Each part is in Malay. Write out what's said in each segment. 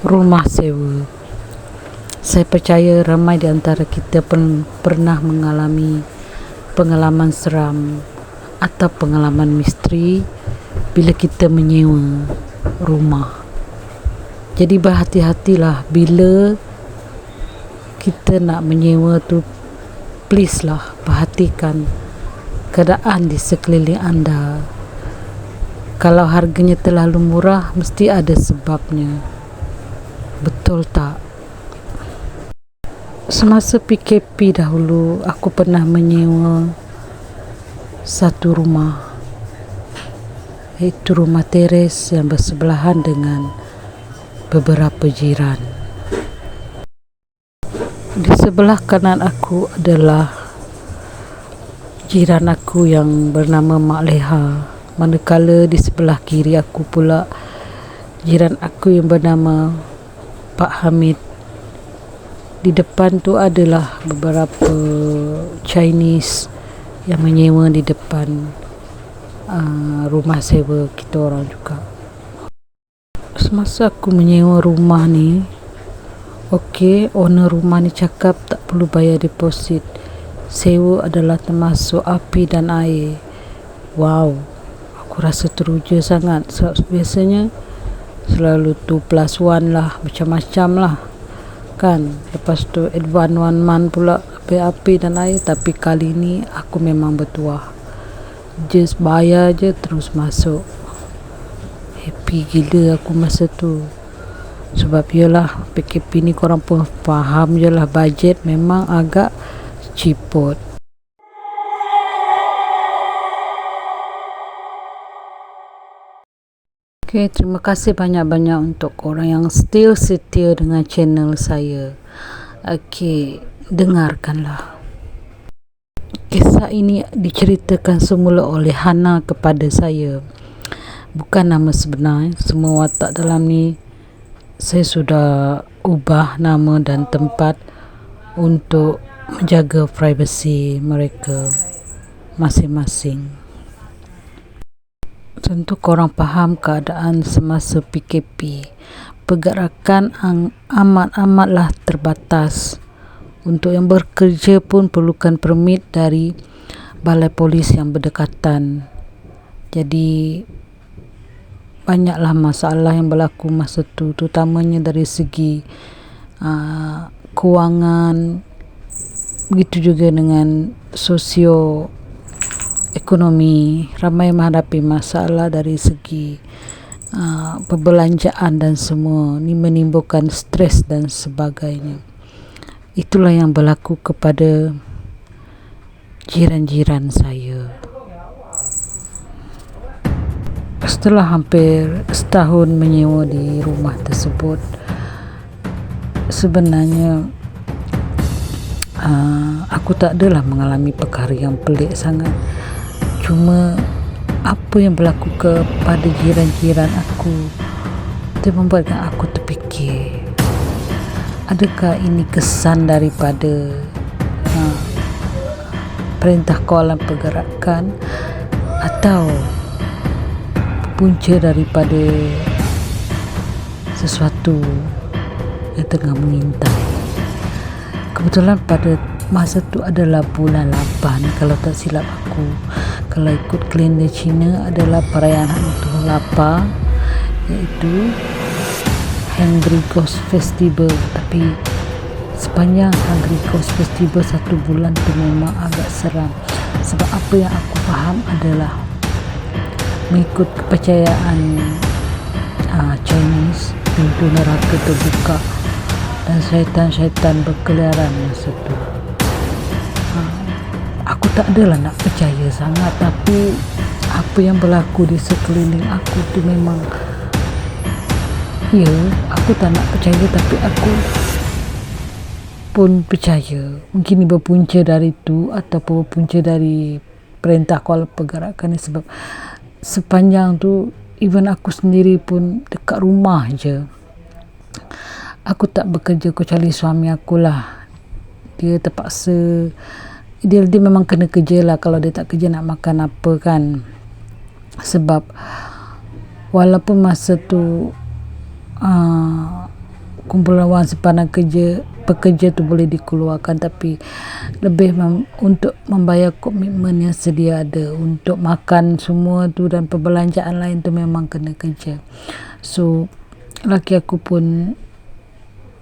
rumah sewa. Saya percaya ramai di antara kita pernah mengalami pengalaman seram atau pengalaman misteri bila kita menyewa rumah. Jadi berhati-hatilah bila kita nak menyewa tu, please lah perhatikan keadaan di sekeliling anda. Kalau harganya terlalu murah, mesti ada sebabnya. Betul tak? Semasa PKP dahulu, aku pernah menyewa satu rumah, iaitu rumah teres yang bersebelahan dengan beberapa jiran. Di sebelah kanan aku adalah jiran aku yang bernama Mak Leha, manakala di sebelah kiri aku pula jiran aku yang bernama Pak Hamid. Di depan tu adalah beberapa Chinese yang menyewa di depan rumah sewa kita orang juga. Semasa aku menyewa rumah ni, owner rumah ni cakap tak perlu bayar deposit. Sewa adalah termasuk api dan air. Wow, aku rasa teruja sangat. Sebab biasanya selalu 2+1 lah, macam-macam lah kan. Lepas tu advance 1 month pula api dan air. Tapi kali ni aku memang bertuah, just bayar je terus masuk. Happy gila aku masa tu. Sebab yalah, PKP ni korang pun faham je lah, bajet memang agak ciput. Terima kasih banyak-banyak untuk korang yang still setia dengan channel saya. Dengarkanlah. Kisah ini diceritakan semula oleh Hana kepada saya. Bukan nama sebenar. Semua watak dalam ni saya sudah ubah nama dan tempat untuk menjaga privasi mereka masing-masing. Tentu korang faham keadaan semasa PKP. Pergerakan amat-amatlah terbatas. Untuk yang bekerja pun perlukan permit dari balai polis yang berdekatan. Jadi banyaklah masalah yang berlaku masa tu, terutamanya dari segi kewangan. Begitu juga dengan ekonomi. Ramai menghadapi masalah dari segi perbelanjaan dan semua. Ini menimbulkan stres dan sebagainya. Itulah yang berlaku kepada jiran-jiran saya. Setelah hampir setahun menyewa di rumah tersebut, sebenarnya aku tak adalah mengalami perkara yang pelik sangat. Cuma apa yang berlaku kepada jiran-jiran aku itu membuatkan aku terfikir, adakah ini kesan daripada perintah kawalan pergerakan atau punca daripada sesuatu yang tengah mengintai. Kebetulan pada masa tu adalah bulan 8 kalau tak silap aku. Kalau ikut kalender Cina adalah perayaan Hari Lapa, iaitu Hungry Ghost Festival. Tapi sepanjang Hungry Ghost Festival 1 bulan tu memang agak seram. Sebab apa yang aku faham adalah mengikut kepercayaan Chinese, pintu neraka terbuka dan syaitan-syaitan berkeliaran masa tu. Aku tak adalah nak percaya sangat, tapi apa yang berlaku di sekeliling aku tu memang, aku tak nak percaya tapi aku pun percaya. Mungkin ini berpunca dari tu ataupun berpunca dari perintah kawalan pergerakan ni. Sebab sepanjang tu, even aku sendiri pun dekat rumah je, aku tak bekerja kecuali suami aku lah. Dia terpaksa, dia memang kena kerja lah. Kalau dia tak kerja nak makan apa kan. Sebab walaupun masa tu kumpulan wang simpanan pekerja tu boleh dikeluarkan, tapi lebih untuk membayar komitmen yang sedia ada untuk makan semua tu dan perbelanjaan lain tu memang kena kerja. So laki aku pun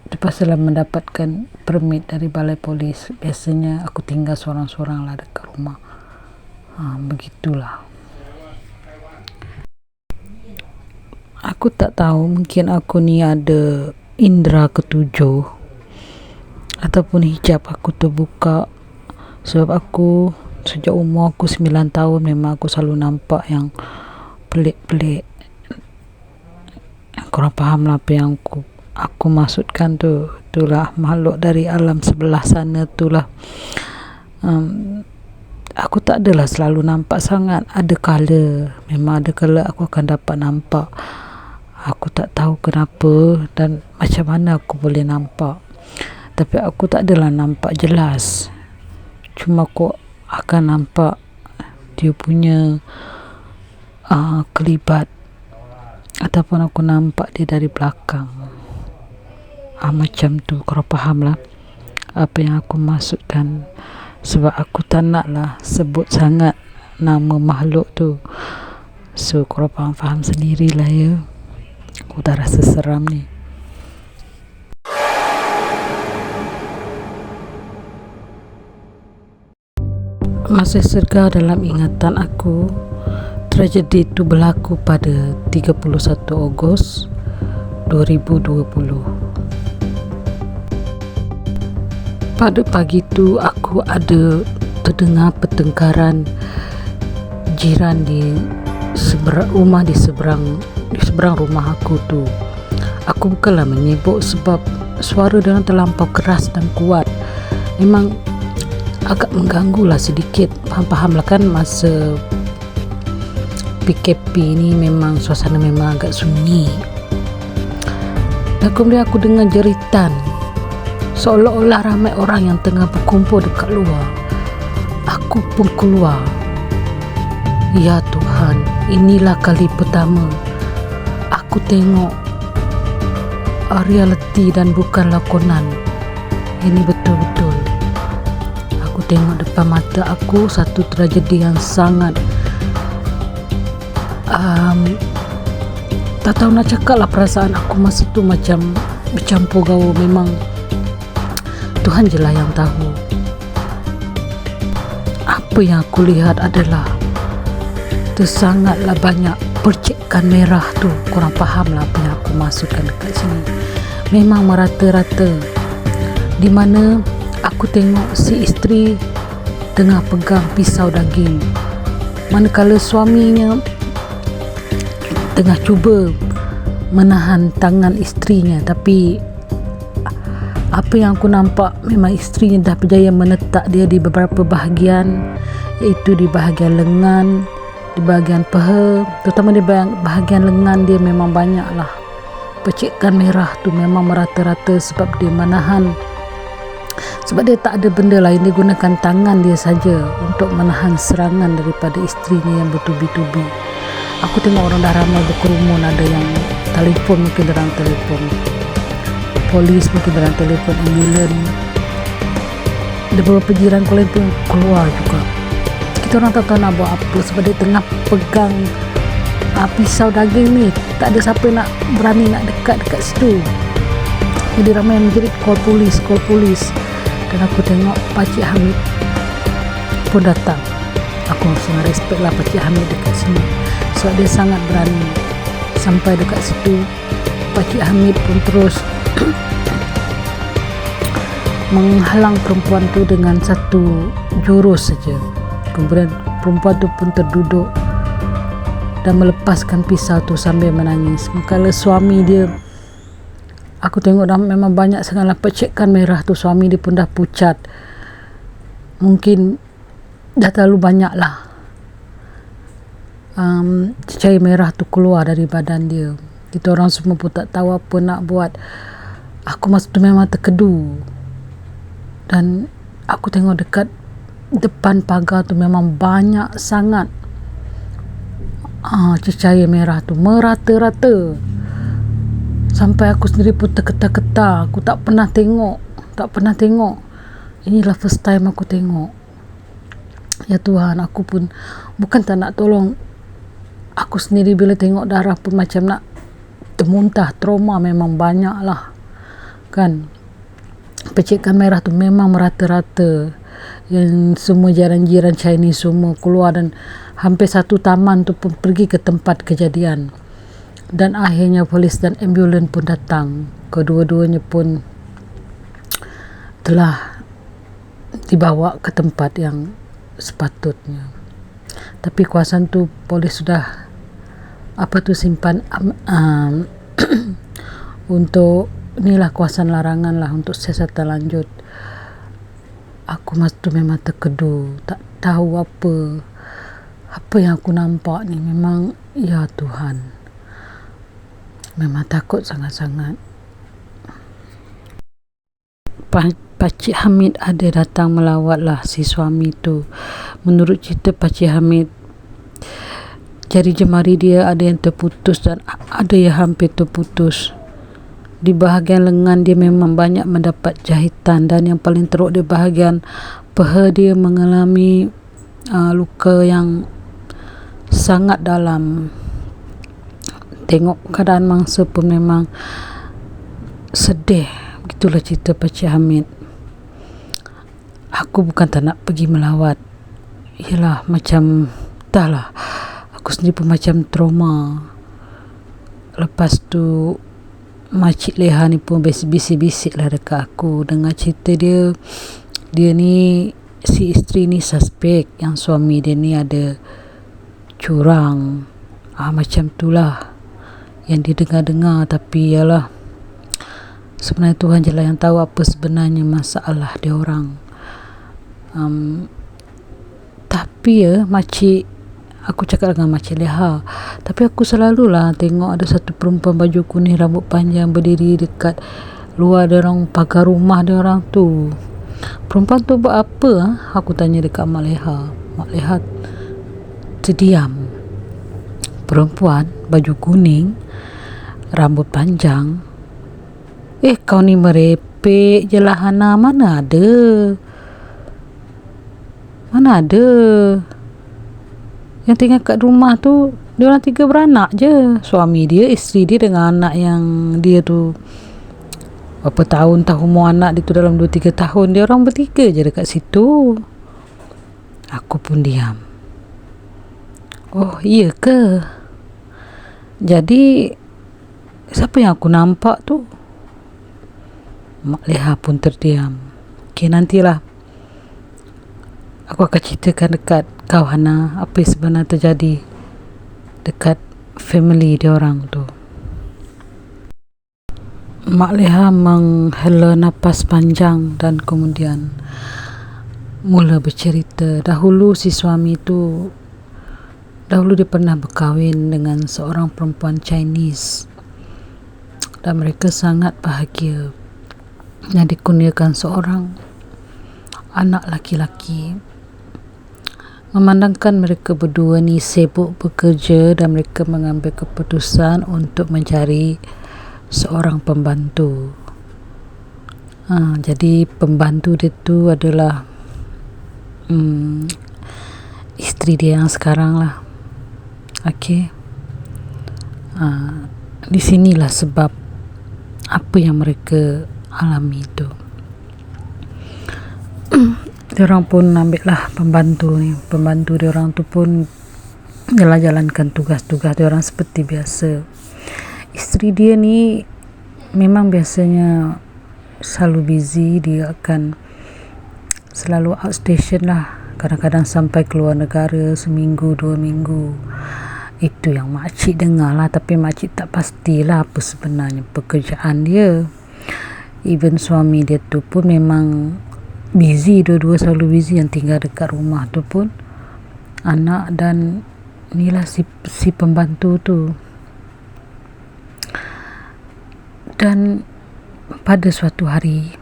terpaksa lah mendapatkan permit dari balai polis. Biasanya aku tinggal seorang-seorang lah dekat rumah. Begitulah. Aku tak tahu, mungkin aku ni ada indera ketujuh ataupun hijab aku terbuka, sebab aku sejak umur aku 9 tahun memang aku selalu nampak yang pelik-pelik. Korang faham lah apa yang aku maksudkan tu. Itulah makhluk dari alam sebelah sana tulah. Aku tak adalah selalu nampak sangat. Memang ada kala aku akan dapat nampak. Aku tak tahu kenapa dan macam mana aku boleh nampak. Tapi aku tak adalah nampak jelas. Cuma aku akan nampak dia punya kelibat, ataupun aku nampak dia dari belakang. Macam tu, korang faham lah apa yang aku maksudkan. Sebab aku tak nak lah sebut sangat nama makhluk tu. So korang faham sendirilah ya. Aku dah rasa seram ni. Masih segar dalam ingatan aku, tragedi itu berlaku pada 31 Ogos 2020. Pada pagi tu aku ada terdengar pertengkaran jiran di seberang rumah aku tu. Aku bukanlah menyebut sebab suara dia terlampau keras dan kuat. Memang agak mengganggu lah sedikit. Faham lah kan, masa PKP ni memang suasana memang agak sunyi. Dan kemudian aku dengar jeritan seolah-olah ramai orang yang tengah berkumpul dekat luar. Aku pun keluar. Ya Tuhan, inilah kali pertama aku tengok realiti dan bukan lakonan. Ini betul-betul. Aku tengok depan mata aku satu tragedi yang sangat tak tahu nak cakap lah. Perasaan aku masa tu macam bercampur gaul. Memang Tuhan je lah yang tahu. Apa yang aku lihat adalah tersangatlah banyak percikan merah tu. Korang faham lah apa yang aku maksudkan dekat sini. Memang merata-rata, di mana aku tengok si isteri tengah pegang pisau daging, manakala suaminya tengah cuba menahan tangan isterinya. Tapi apa yang aku nampak, memang isterinya dah berjaya menetak dia di beberapa bahagian, iaitu di bahagian lengan, di bahagian peha, terutama di bahagian lengan dia memang banyaklah percikan merah tu. Memang merata-rata sebab dia menahan, sebab dia tak ada benda lain, dia gunakan tangan dia saja untuk menahan serangan daripada isterinya yang bertubi-tubi. Aku tengok orang dah ramai berkerumun, ada yang telefon, mungkin dalam telefon polis, mungkin dalam telefon ambulan. Ada beberapa jiran lain pun keluar juga. Kita orang tak tahu nak buat apa, sebab dia tengah pegang pisau daging ni. Tak ada siapa nak berani nak dekat situ. Jadi ramai yang menjerit call polis. Dan aku tengok Pakcik Hamid pun datang. Aku sangat respect lah Pakcik Hamid dekat sini, sebab dia sangat berani. Sampai dekat situ, Pakcik Hamid pun terus menghalang perempuan tu dengan satu jurus saja. Kemudian perempuan tu pun terduduk dan melepaskan pisau tu sambil menangis. Kalau suami dia, aku tengok dah memang banyak sangatlah percikan merah tu. Suami dia pun dah pucat, mungkin dah terlalu banyak lah cecair merah tu keluar dari badan dia. Kita orang semua pun tak tahu apa nak buat. Aku masa tu memang terkedu. Dan aku tengok dekat depan pagar tu memang banyak sangat cecair merah tu merata-rata. Sampai aku sendiri pun terketar-ketar. Aku tak pernah tengok. Inilah first time aku tengok. Ya Tuhan, aku pun bukan tak nak tolong. Aku sendiri bila tengok darah pun macam nak termuntah. Trauma memang banyak lah kan. Percikan merah tu memang merata-rata. Yang semua jiran-jiran Chinese semua keluar, dan hampir satu taman tu pun pergi ke tempat kejadian. Dan akhirnya polis dan ambulans pun datang. Kedua-duanya pun telah dibawa ke tempat yang sepatutnya. Tapi kawasan tu polis sudah simpan untuk inilah kawasan larangan lah untuk siasatan lanjut. Aku masa tu memang terkedu, tak tahu apa yang aku nampak ni. Memang ya Tuhan, memang takut sangat-sangat. Pakcik Hamid ada datang melawat lah si suami tu. Menurut cerita Pakcik Hamid, jari jemari dia ada yang terputus dan ada yang hampir terputus. Di bahagian lengan dia memang banyak mendapat jahitan, dan yang paling teruk di bahagian peha dia mengalami luka yang sangat dalam. Tengok keadaan mangsa pun memang sedih. Begitulah cerita Pakcik Hamid. Aku bukan tak nak pergi melawat. Yalah, macam dah lah, aku sendiri pun macam trauma. Lepas tu Makcik Leha ni pun bisik-bisik lah dekat aku. Dengar cerita dia ni, si isteri ni suspek yang suami dia ni ada curang. Macam tu lah yang dia dengar-dengar. Tapi yalah, sebenarnya Tuhan je lah yang tahu apa sebenarnya masalah dia orang. Tapi aku cakap dengan Makcik Leha, tapi aku selalulah tengok ada satu perempuan baju kuning rambut panjang berdiri dekat luar orang pagar rumah dia orang tu. Perempuan tu buat apa? Aku tanya dekat Mak Leha. Mak Leha terdiam. Perempuan baju kuning rambut panjang. Kau ni merepek je lah Hana. Mana ada yang tinggal kat rumah tu. Dia orang 3 beranak je. Suami dia, isteri dia dengan anak yang dia tu. Berapa tahun umur anak dia tu, dalam 2-3 tahun. Dia orang bertiga je dekat situ. Aku pun diam. Oh iya ke? Jadi siapa yang aku nampak tu? Mak Leha pun terdiam. Nantilah aku akan ceritakan dekat kau Hana apa yang sebenarnya terjadi dekat family dia orang tu. Mak Leha menghela nafas panjang dan kemudian mula bercerita. Dahulu si suami tu, dia pernah berkahwin dengan seorang perempuan Chinese, dan mereka sangat bahagia yang dikurniakan seorang anak laki-laki. Memandangkan mereka berdua ni sibuk bekerja, dan mereka mengambil keputusan untuk mencari seorang pembantu. Jadi pembantu dia tu adalah isteri dia yang sekarang lah. Di sinilah sebab apa yang mereka alami tu. Diorang pun ambil lah pembantu ni. Pembantu diorang tu pun jalankan tugas-tugas diorang seperti biasa. Isteri dia ni memang biasanya selalu busy. Dia akan selalu outstation lah. Kadang-kadang sampai keluar negara seminggu 2 minggu. Itu yang makcik dengar lah. Tapi makcik tak pastilah apa sebenarnya pekerjaan dia. Even suami dia tu pun memang busy, dua-dua selalu busy. Yang tinggal dekat rumah tu pun anak dan inilah si pembantu tu. Dan pada suatu hari,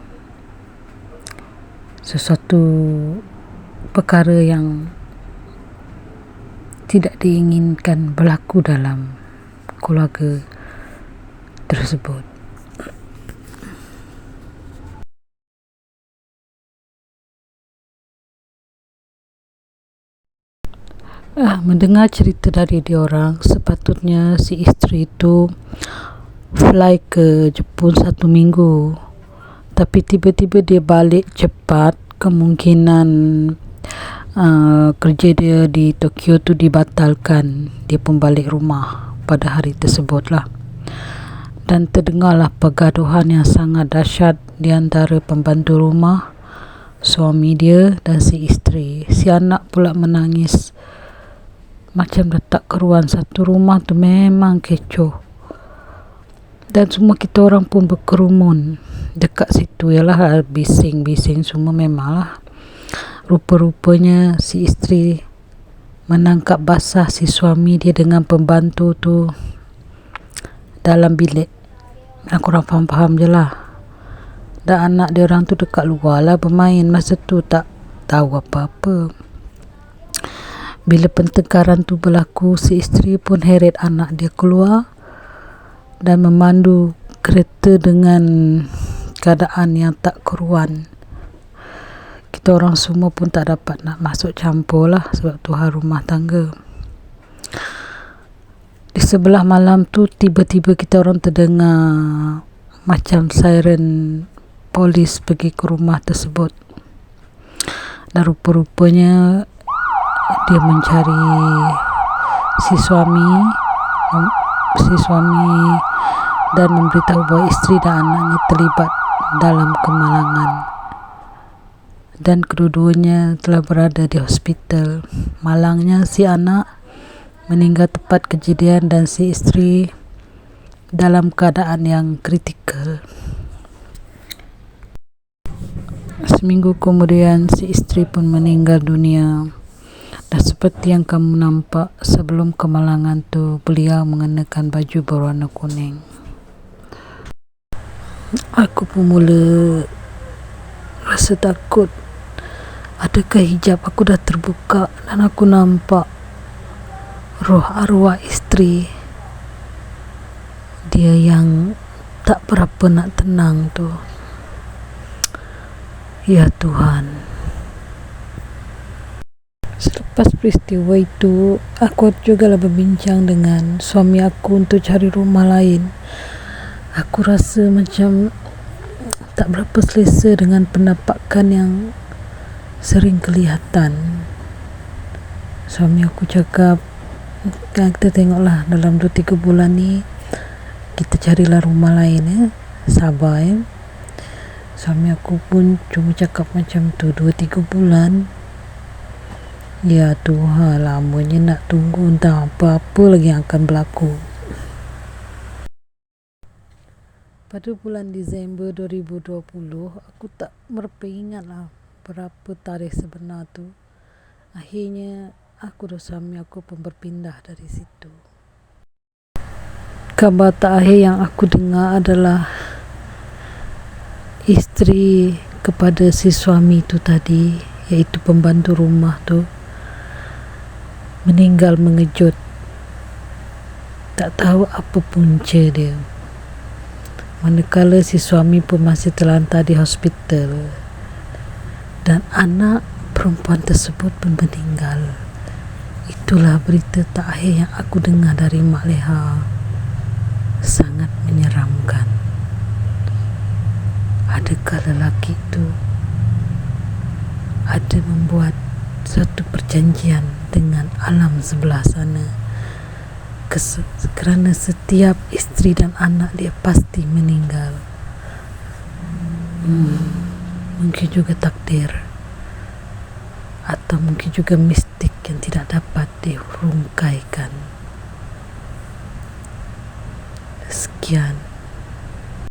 sesuatu perkara yang tidak diinginkan berlaku dalam keluarga tersebut. Mendengar cerita dari diorang, sepatutnya si isteri itu fly ke Jepun 1 minggu, tapi tiba-tiba dia balik cepat. Kemungkinan kerja dia di Tokyo tu dibatalkan. Dia pun balik rumah pada hari tersebut lah. Dan terdengarlah pergaduhan yang sangat dahsyat di antara pembantu rumah, suami dia dan si isteri. Si anak pula menangis macam dah tak keruan. Satu rumah tu memang kecoh. Dan semua kita orang pun berkerumun dekat situ. Yalah, bising-bising semua memanglah. Rupa-rupanya si isteri menangkap basah si suami dia dengan pembantu tu dalam bilik. Aku orang faham-faham je lah. Dan anak dia orang tu dekat luar lah bermain. Masa tu tak tahu apa-apa. Bila pertengkaran tu berlaku, si isteri pun heret anak dia keluar dan memandu kereta dengan keadaan yang tak keruan. Kita orang semua pun tak dapat nak masuk campur lah, sebab tu hal rumah tangga. Di sebelah malam tu tiba-tiba kita orang terdengar macam siren polis pergi ke rumah tersebut. Dan rupa-rupanya dia mencari si suami dan memberitahu bahawa isteri dan anaknya terlibat dalam kemalangan, dan kedua-duanya telah berada di hospital. Malangnya si anak meninggal tepat kejadian dan si isteri dalam keadaan yang kritikal. Seminggu kemudian si isteri pun meninggal dunia. Dan seperti yang kamu nampak, sebelum kemalangan tu beliau mengenakan baju berwarna kuning. Aku pun mula rasa takut. Adakah hijab aku dah terbuka dan aku nampak roh arwah isteri dia yang tak berapa nak tenang tu. Ya Tuhan. Selepas peristiwa itu, aku juga lah berbincang dengan suami aku untuk cari rumah lain. Aku rasa macam tak berapa selesa dengan penampakan yang sering kelihatan. Suami aku cakap, kita tengoklah dalam 2-3 bulan ni kita carilah rumah lain ya. Sabar ya. Suami aku pun cuma cakap macam tu. 2-3 bulan. Ya Tuhan, lamanya nak tunggu entah apa-apa lagi yang akan berlaku. Pada bulan Disember 2020, aku tak berapa ingat lah berapa tarikh sebenar tu. Akhirnya aku dan suami aku pun berpindah dari situ. Kabar terakhir yang aku dengar adalah isteri kepada si suami tu tadi, iaitu pembantu rumah tu, meninggal mengejut. Tak tahu apa punca dia. Manakala si suami pun masih terlantar di hospital. Dan anak perempuan tersebut pun meninggal. Itulah berita terakhir yang aku dengar dari Mak Leha. Sangat menyeramkan. Adakah lelaki itu ada membuat satu perjanjian dengan alam sebelah sana, kerana setiap isteri dan anak dia pasti meninggal. Mungkin juga takdir, atau mungkin juga mistik yang tidak dapat dirungkaikan. Sekian.